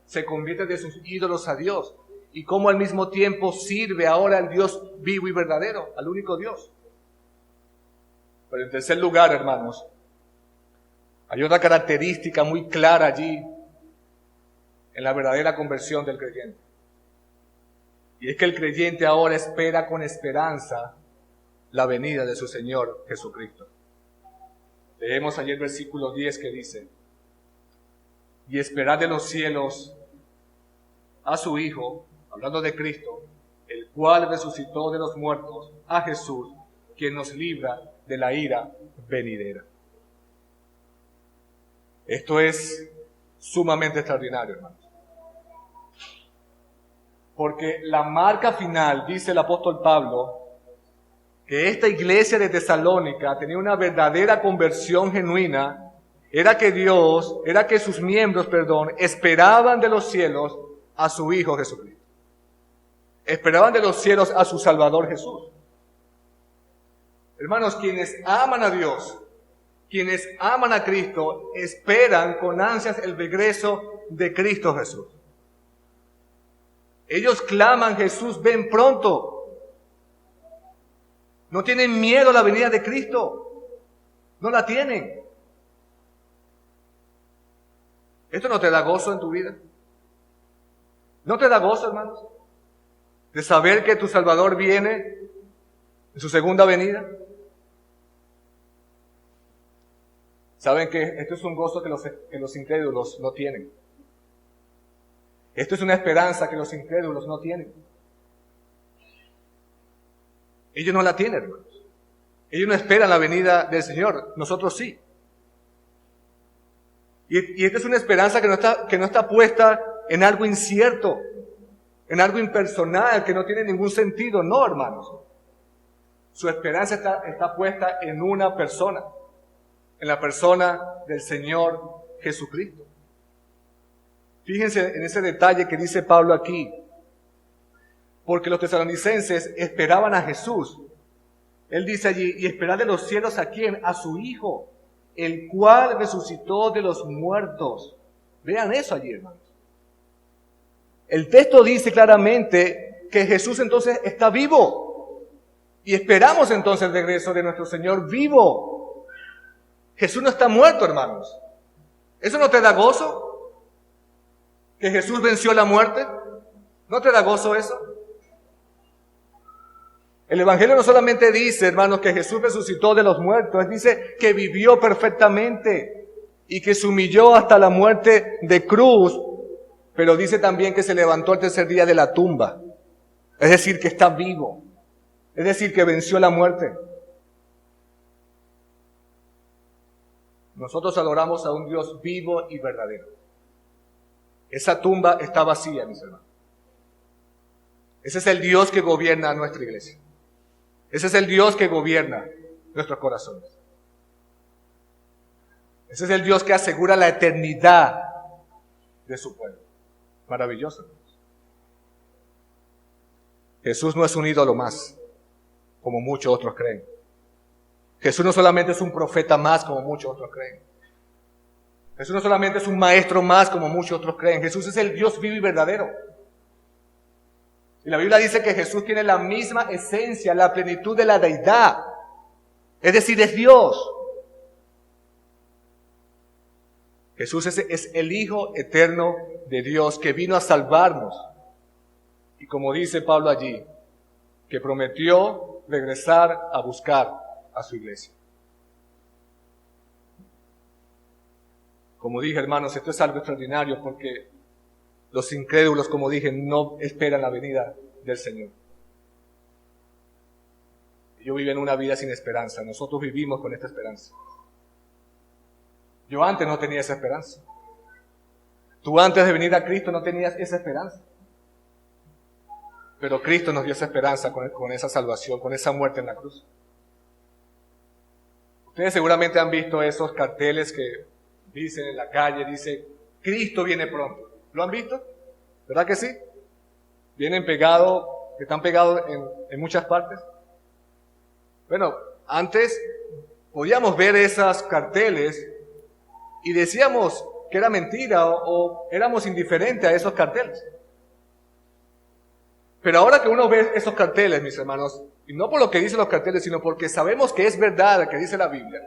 se convierte de sus ídolos a Dios. y cómo al mismo tiempo sirve ahora al Dios vivo y verdadero, al único Dios. Pero en tercer lugar, hermanos, hay otra característica muy clara allí en la verdadera conversión del creyente. Y es que el creyente ahora espera con esperanza la venida de su Señor Jesucristo. Leemos ayer el versículo 10 que dice: y esperad de los cielos a su Hijo, hablando de Cristo, el cual resucitó de los muertos, a Jesús, quien nos libra de la ira venidera. Esto es sumamente extraordinario, hermanos. Porque la marca final, dice el apóstol Pablo, que esta iglesia de Tesalónica tenía una verdadera conversión genuina, era que sus miembros, esperaban de los cielos a su Hijo Jesucristo. Esperaban de los cielos a su Salvador Jesús. Hermanos, quienes aman a Dios, quienes aman a Cristo, esperan con ansias el regreso de Cristo Jesús. Ellos claman: Jesús, ven pronto. No tienen miedo a la venida de Cristo. No la tienen. ¿Esto no te da gozo en tu vida? ¿No te da gozo, hermanos? De saber que tu Salvador viene en su segunda venida. Saben que esto es un gozo que los incrédulos no tienen. Esto es una esperanza que los incrédulos no tienen. Ellos no la tienen, hermanos. Ellos no esperan la venida del Señor, nosotros sí. Y esta es una esperanza que no está puesta en algo incierto, en algo impersonal, que no tiene ningún sentido. No, hermanos. Su esperanza está puesta en una persona, en la persona del Señor Jesucristo. Fíjense en ese detalle que dice Pablo aquí. Porque los tesalonicenses esperaban a Jesús. Él dice allí: y esperad de los cielos ¿a quién? A su Hijo, el cual resucitó de los muertos. Vean eso allí, hermanos. El texto dice claramente que Jesús entonces está vivo. Y esperamos entonces el regreso de nuestro Señor vivo. Jesús no está muerto, hermanos. ¿Eso no te da gozo? ¿Que Jesús venció la muerte? ¿No te da gozo eso? El Evangelio no solamente dice, hermanos, que Jesús resucitó de los muertos, dice que vivió perfectamente y que se humilló hasta la muerte de cruz, pero dice también que se levantó al tercer día de la tumba. Es decir, que está vivo. Es decir, que venció la muerte. Nosotros adoramos a un Dios vivo y verdadero. Esa tumba está vacía, mis hermanos. Ese es el Dios que gobierna nuestra iglesia. Ese es el Dios que gobierna nuestros corazones. Ese es el Dios que asegura la eternidad de su pueblo. Maravilloso. Jesús no es un ídolo más, como muchos otros creen. Jesús no solamente es un profeta más, como muchos otros creen. Jesús no solamente es un maestro más, como muchos otros creen. Jesús es el Dios vivo y verdadero. Y la Biblia dice que Jesús tiene la misma esencia, la plenitud de la deidad. Es decir, es Dios. Jesús es el Hijo eterno de Dios que vino a salvarnos. Y como dice Pablo allí, que prometió regresar a buscar a su iglesia. Como dije, hermanos, esto es algo extraordinario porque los incrédulos, como dije, no esperan la venida del Señor. Ellos viven una vida sin esperanza. Nosotros vivimos con esta esperanza. Yo antes no tenía esa esperanza. Tú antes de venir a Cristo no tenías esa esperanza. Pero Cristo nos dio esa esperanza con esa salvación, con esa muerte en la cruz. Ustedes seguramente han visto esos carteles que dicen en la calle, dice, Cristo viene pronto. ¿Lo han visto? ¿Verdad que sí? Vienen pegados, que están pegados en muchas partes. Bueno, antes podíamos ver esos carteles y decíamos que era mentira o éramos indiferentes a esos carteles. Pero ahora que uno ve esos carteles, mis hermanos, y no por lo que dicen los carteles, sino porque sabemos que es verdad lo que dice la Biblia,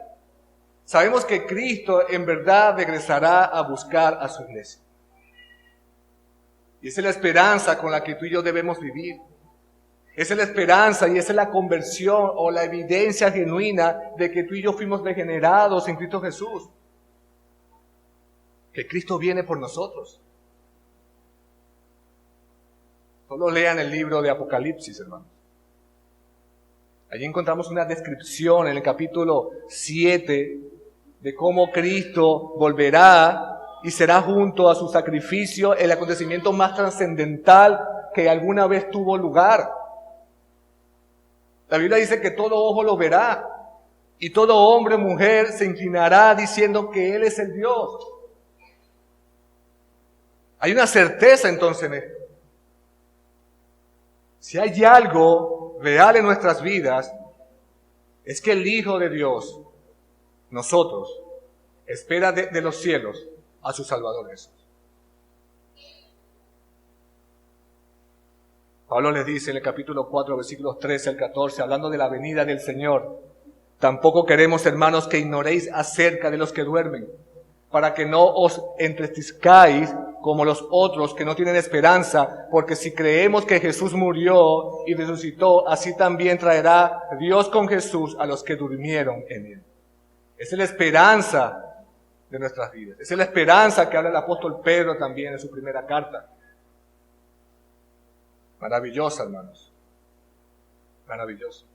sabemos que Cristo en verdad regresará a buscar a su iglesia. Y esa es la esperanza con la que tú y yo debemos vivir. Esa es la esperanza y esa es la conversión o la evidencia genuina de que tú y yo fuimos regenerados en Cristo Jesús. Que Cristo viene por nosotros. Solo lean el libro de Apocalipsis, hermanos. Allí encontramos una descripción en el capítulo 7 de cómo Cristo volverá y será junto a su sacrificio el acontecimiento más trascendental que alguna vez tuvo lugar. La Biblia dice que todo ojo lo verá y todo hombre o mujer se inclinará diciendo que Él es el Dios. Hay una certeza entonces en esto. Si hay algo real en nuestras vidas, es que el Hijo de Dios, nosotros, espera de los cielos a su Salvador Jesús. Pablo les dice en el capítulo 4, versículos 13 al 14, hablando de la venida del Señor: tampoco queremos, hermanos, que ignoréis acerca de los que duermen, para que no os entristezcáis como los otros que no tienen esperanza, porque si creemos que Jesús murió y resucitó, así también traerá Dios con Jesús a los que durmieron en Él. Esa es la esperanza de nuestras vidas. Esa es la esperanza que habla el apóstol Pedro también en su primera carta. Maravillosa, hermanos. Maravilloso.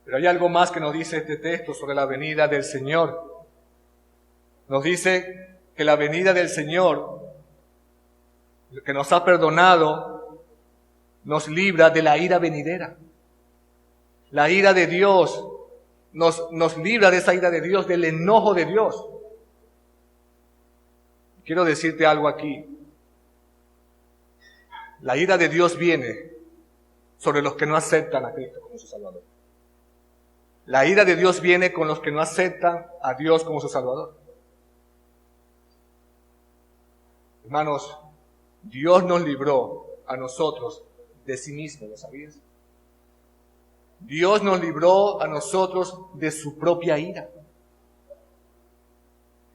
Pero hay algo más que nos dice este texto sobre la venida del Señor. Nos dice que la venida del Señor, que nos ha perdonado, nos libra de la ira venidera. La ira de Dios nos libra de esa ira de Dios, del enojo de Dios. Quiero decirte algo aquí. La ira de Dios viene sobre los que no aceptan a Cristo como su Salvador. La ira de Dios viene con los que no aceptan a Dios como su Salvador. Hermanos, Dios nos libró a nosotros de sí mismo, ¿lo sabías? Dios nos libró a nosotros de su propia ira.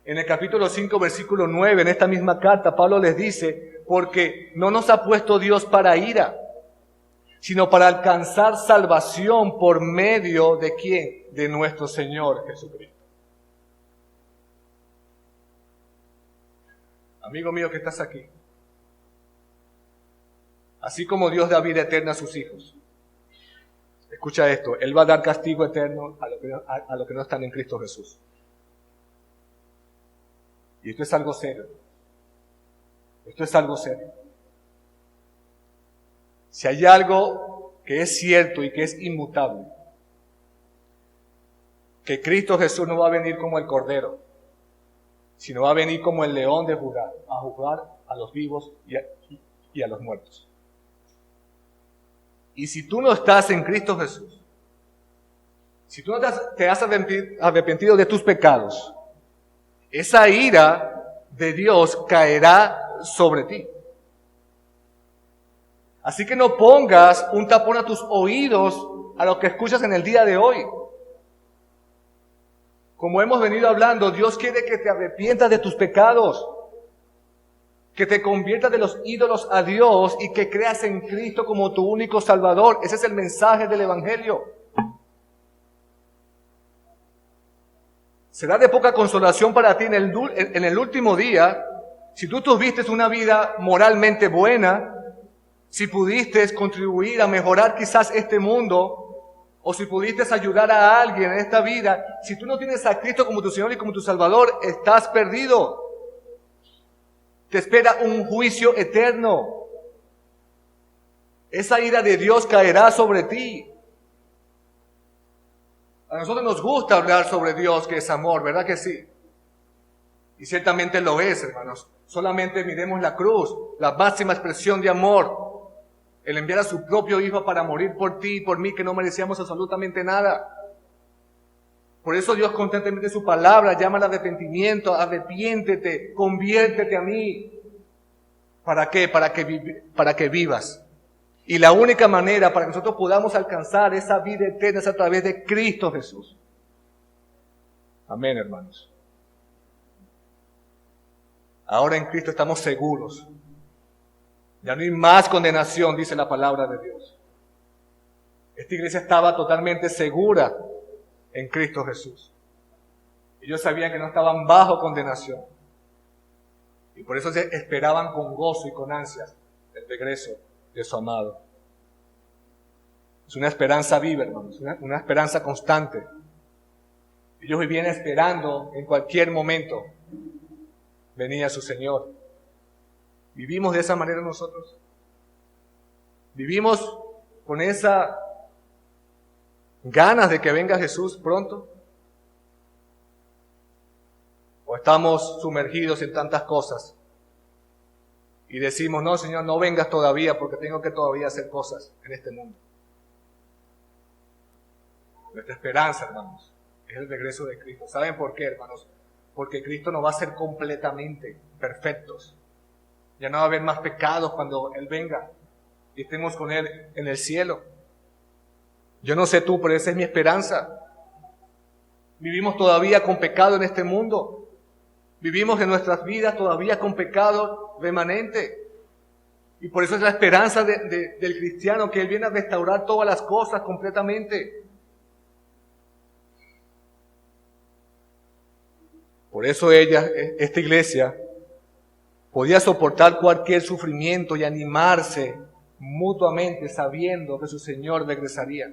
En el capítulo 5, versículo 9, en esta misma carta, Pablo les dice: porque no nos ha puesto Dios para ira, sino para alcanzar salvación por medio de ¿quién? De nuestro Señor Jesucristo. Amigo mío que estás aquí, así como Dios da vida eterna a sus hijos, escucha esto: Él va a dar castigo eterno a los que no están en Cristo Jesús. Y esto es algo serio. Esto es algo serio. Si hay algo que es cierto y que es inmutable, que Cristo Jesús no va a venir como el Cordero, sino va a venir como el León de Judá, a juzgar a los vivos y a los muertos. Y si tú no estás en Cristo Jesús, si tú no te has arrepentido de tus pecados, esa ira de Dios caerá sobre ti. Así que no pongas un tapón a tus oídos a lo que escuchas en el día de hoy. Como hemos venido hablando, Dios quiere que te arrepientas de tus pecados, que te conviertas de los ídolos a Dios y que creas en Cristo como tu único Salvador. Ese es el mensaje del Evangelio. Será de poca consolación para ti en el último día, si tú tuviste una vida moralmente buena, si pudiste contribuir a mejorar quizás este mundo, o si pudiste ayudar a alguien en esta vida. Si tú no tienes a Cristo como tu Señor y como tu Salvador, estás perdido. Te espera un juicio eterno. Esa ira de Dios caerá sobre ti. A nosotros nos gusta hablar sobre Dios, que es amor, ¿verdad que sí? Y ciertamente lo es, hermanos. Solamente miremos la cruz, la máxima expresión de amor. El enviar a su propio Hijo para morir por ti y por mí, que no merecíamos absolutamente nada. Por eso Dios constantemente en su palabra llama al arrepentimiento: arrepiéntete, conviértete a mí. ¿Para qué? Para que vivas. Y la única manera para que nosotros podamos alcanzar esa vida eterna es a través de Cristo Jesús. Amén, hermanos. Ahora en Cristo estamos seguros. Ya no hay más condenación, dice la palabra de Dios. Esta iglesia estaba totalmente segura en Cristo Jesús. Ellos sabían que no estaban bajo condenación. Y por eso se esperaban con gozo y con ansias el regreso de su amado. Es una esperanza viva, hermanos, una esperanza constante. Ellos vivían esperando en cualquier momento venía su Señor. ¿Vivimos de esa manera nosotros? ¿Vivimos con esa ganas de que venga Jesús pronto? ¿O estamos sumergidos en tantas cosas y decimos, no, Señor, no vengas todavía porque tengo que todavía hacer cosas en este mundo? Nuestra esperanza, hermanos, es el regreso de Cristo. ¿Saben por qué, hermanos? Porque Cristo nos va a hacer completamente perfectos. Ya no va a haber más pecados cuando Él venga y estemos con Él en el cielo. Yo no sé tú, pero esa es mi esperanza. Vivimos todavía con pecado en este mundo. Vivimos en nuestras vidas todavía con pecado remanente. Y por eso es la esperanza del cristiano, que Él viene a restaurar todas las cosas completamente. Por eso esta iglesia, podía soportar cualquier sufrimiento y animarse mutuamente sabiendo que su Señor regresaría.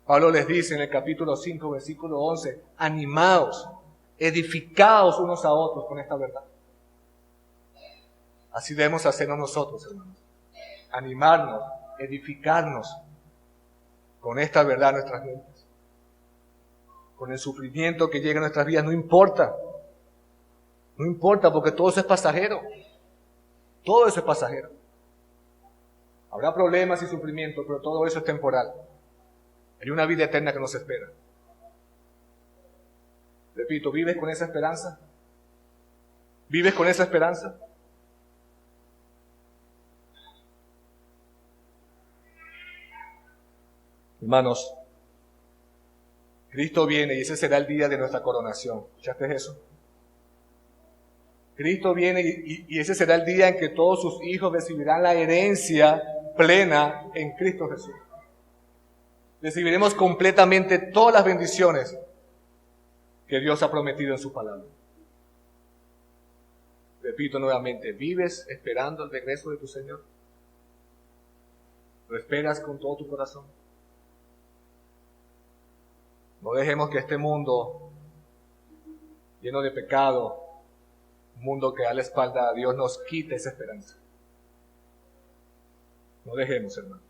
Pablo les dice en el capítulo 5, versículo 11, animaos, edificaos unos a otros con esta verdad. Así debemos hacernos nosotros, hermanos. Animarnos, edificarnos con esta verdad en nuestras mentes. Con el sufrimiento que llega a nuestras vidas, no importa. No importa, porque todo eso es pasajero. Todo eso es pasajero. Habrá problemas y sufrimiento, pero todo eso es temporal. Hay una vida eterna que nos espera. Repito, ¿vives con esa esperanza? ¿Vives con esa esperanza? Hermanos, Cristo viene y ese será el día de nuestra coronación. ¿Escuchaste eso? Cristo viene y ese será el día en que todos sus hijos recibirán la herencia plena en Cristo Jesús. Recibiremos completamente todas las bendiciones que Dios ha prometido en su palabra. Repito nuevamente, ¿vives esperando el regreso de tu Señor? ¿Lo esperas con todo tu corazón? No dejemos que este mundo lleno de pecado, un mundo que da la espalda a Dios, nos quite esa esperanza. No dejemos, hermanos.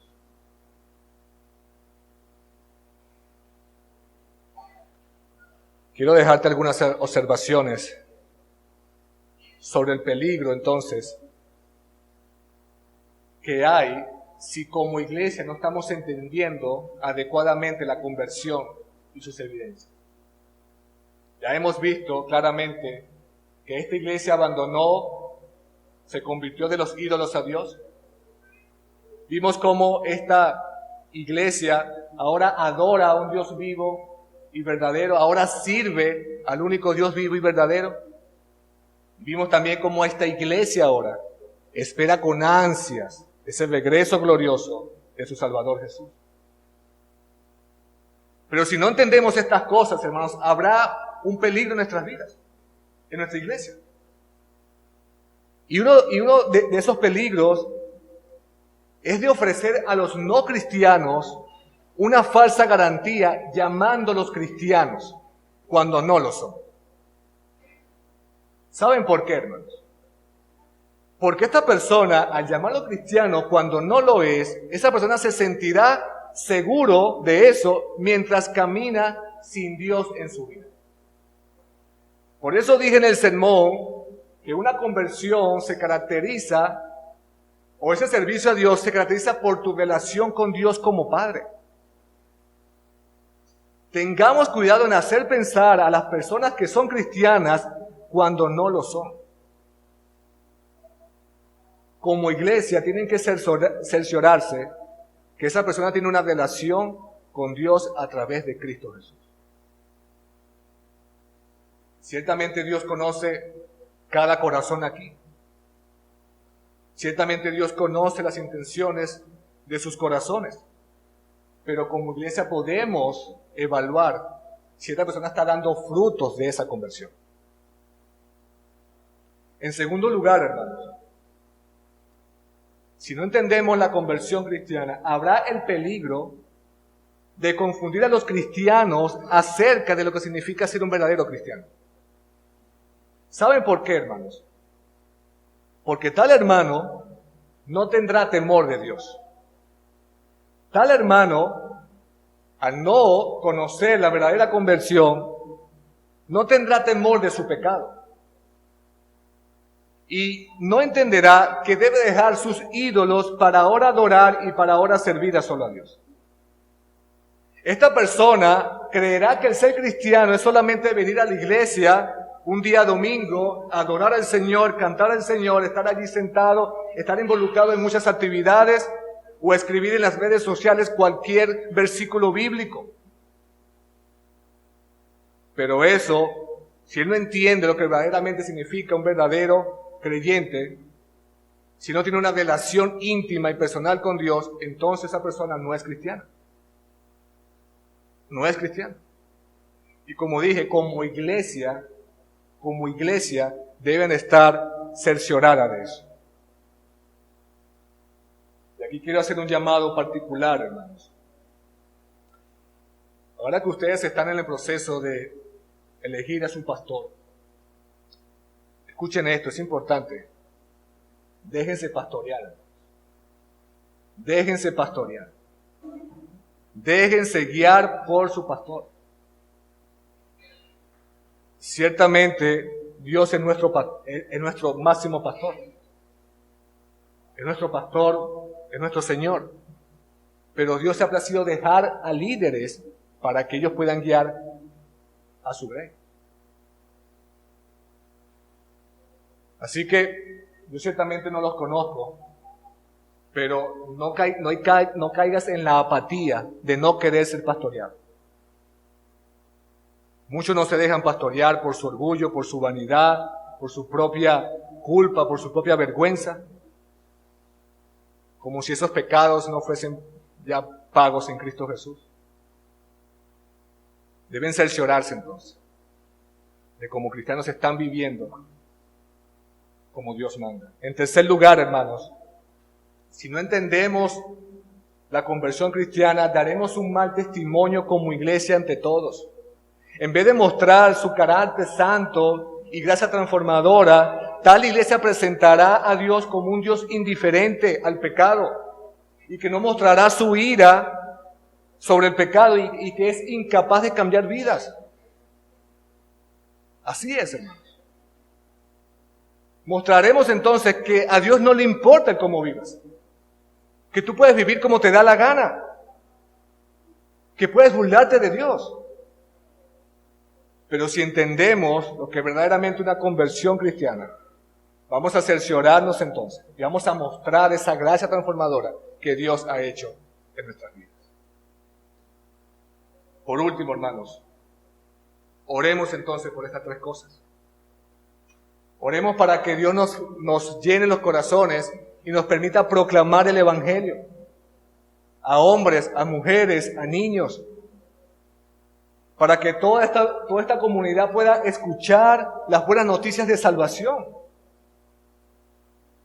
Quiero dejarte algunas observaciones sobre el peligro, entonces, que hay si como iglesia no estamos entendiendo adecuadamente la conversión y sus evidencias. Ya hemos visto claramente que esta iglesia abandonó, se convirtió de los ídolos a Dios. Vimos cómo esta iglesia ahora adora a un Dios vivo y verdadero, ahora sirve al único Dios vivo y verdadero. Vimos también cómo esta iglesia ahora espera con ansias ese regreso glorioso de su Salvador Jesús. Pero si no entendemos estas cosas, hermanos, habrá un peligro en nuestras vidas, en nuestra iglesia. Y uno de esos peligros es de ofrecer a los no cristianos una falsa garantía llamándolos cristianos cuando no lo son. ¿Saben por qué, hermanos? Porque esta persona, al llamarlo cristiano cuando no lo es, esa persona se sentirá seguro de eso mientras camina sin Dios en su vida. Por eso dije en el sermón que una conversión se caracteriza, o ese servicio a Dios se caracteriza por tu relación con Dios como Padre. Tengamos cuidado en hacer pensar a las personas que son cristianas cuando no lo son. como iglesia tienen que cerciorarse que esa persona tiene una relación con Dios a través de Cristo Jesús. Ciertamente Dios conoce cada corazón aquí. Ciertamente Dios conoce las intenciones de sus corazones. Pero como iglesia podemos evaluar si esta persona está dando frutos de esa conversión. En segundo lugar, hermanos, si no entendemos la conversión cristiana, habrá el peligro de confundir a los cristianos acerca de lo que significa ser un verdadero cristiano. ¿Saben por qué, hermanos? Porque tal hermano no tendrá temor de Dios. Tal hermano, al no conocer la verdadera conversión, no tendrá temor de su pecado. Y no entenderá que debe dejar sus ídolos para ahora adorar y para ahora servir a solo a Dios. Esta persona creerá que el ser cristiano es solamente venir a la iglesia un día domingo, adorar al Señor, cantar al Señor, estar allí sentado, estar involucrado en muchas actividades o escribir en las redes sociales cualquier versículo bíblico. Pero eso, si él no entiende lo que verdaderamente significa un verdadero creyente, si no tiene una relación íntima y personal con Dios, entonces esa persona no es cristiana. No es cristiana. Y como dije, como iglesia deben estar cercioradas de eso. Y aquí quiero hacer un llamado particular, hermanos. Ahora que ustedes están en el proceso de elegir a su pastor, escuchen esto, es importante. Déjense pastorear. Déjense pastorear. Déjense guiar por su pastor. Ciertamente, Dios es nuestro máximo pastor. Es nuestro pastor, es nuestro Señor. Pero Dios se ha placido dejar a líderes para que ellos puedan guiar a su rey. Así que yo ciertamente no los conozco, pero no caigas en la apatía de no querer ser pastoreado. Muchos no se dejan pastorear por su orgullo, por su vanidad, por su propia culpa, por su propia vergüenza, como si esos pecados no fuesen ya pagos en Cristo Jesús. Deben cerciorarse entonces de cómo cristianos están viviendo como Dios manda. En tercer lugar, hermanos, si no entendemos la conversión cristiana, daremos un mal testimonio como iglesia ante todos. En vez de mostrar su carácter santo y gracia transformadora, tal iglesia presentará a Dios como un Dios indiferente al pecado y que no mostrará su ira sobre el pecado y que es incapaz de cambiar vidas. Así es, hermanos. Mostraremos entonces que a Dios no le importa el cómo vivas, que tú puedes vivir como te da la gana, que puedes burlarte de Dios. Pero si entendemos lo que es verdaderamente una conversión cristiana, vamos a cerciorarnos entonces y vamos a mostrar esa gracia transformadora que Dios ha hecho en nuestras vidas. Por último, hermanos, oremos entonces por estas tres cosas. Oremos para que Dios nos llene los corazones y nos permita proclamar el Evangelio a hombres, a mujeres, a niños, para que toda esta comunidad pueda escuchar las buenas noticias de salvación,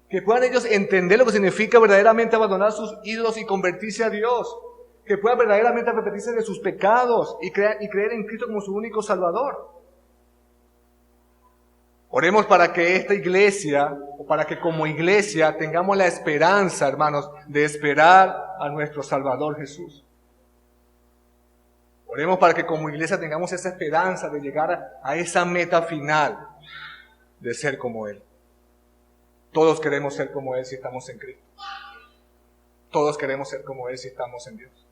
que puedan ellos entender lo que significa verdaderamente abandonar sus ídolos y convertirse a Dios, que puedan verdaderamente arrepentirse de sus pecados y creer en Cristo como su único Salvador. Oremos para que esta iglesia, o para que como iglesia tengamos la esperanza, hermanos, de esperar a nuestro Salvador Jesús. Oremos para que como iglesia tengamos esa esperanza de llegar a esa meta final de ser como Él. Todos queremos ser como Él si estamos en Cristo. Todos queremos ser como Él si estamos en Dios.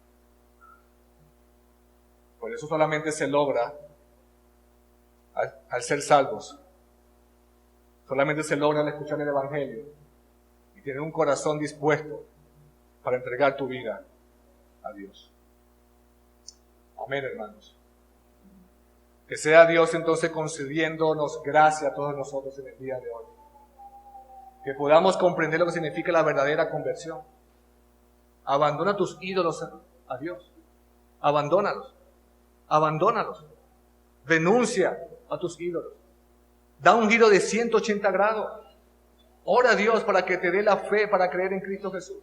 Por eso solamente se logra al ser salvos. Solamente se logra al escuchar el Evangelio y tener un corazón dispuesto para entregar tu vida a Dios. Amén, hermanos. Que sea Dios entonces concediéndonos gracia a todos nosotros en el día de hoy. Que podamos comprender lo que significa la verdadera conversión. Abandona tus ídolos a Dios. Abandónalos. Abandónalos. Renuncia a tus ídolos. Da un giro de 180 grados. Ora a Dios para que te dé la fe para creer en Cristo Jesús.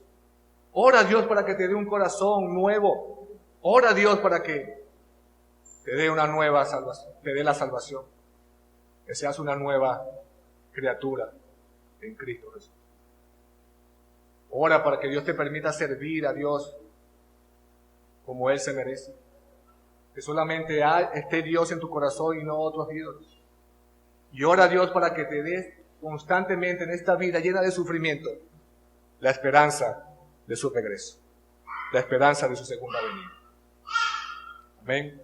Ora a Dios para que te dé un corazón nuevo. Ora a Dios para que te dé una nueva salvación, te dé la salvación. Que seas una nueva criatura en Cristo Jesús. Ora para que Dios te permita servir a Dios como Él se merece. Que solamente esté Dios en tu corazón y no otros ídolos. Y ora a Dios para que te dé constantemente en esta vida llena de sufrimiento la esperanza de su regreso, la esperanza de su segunda venida. Amén.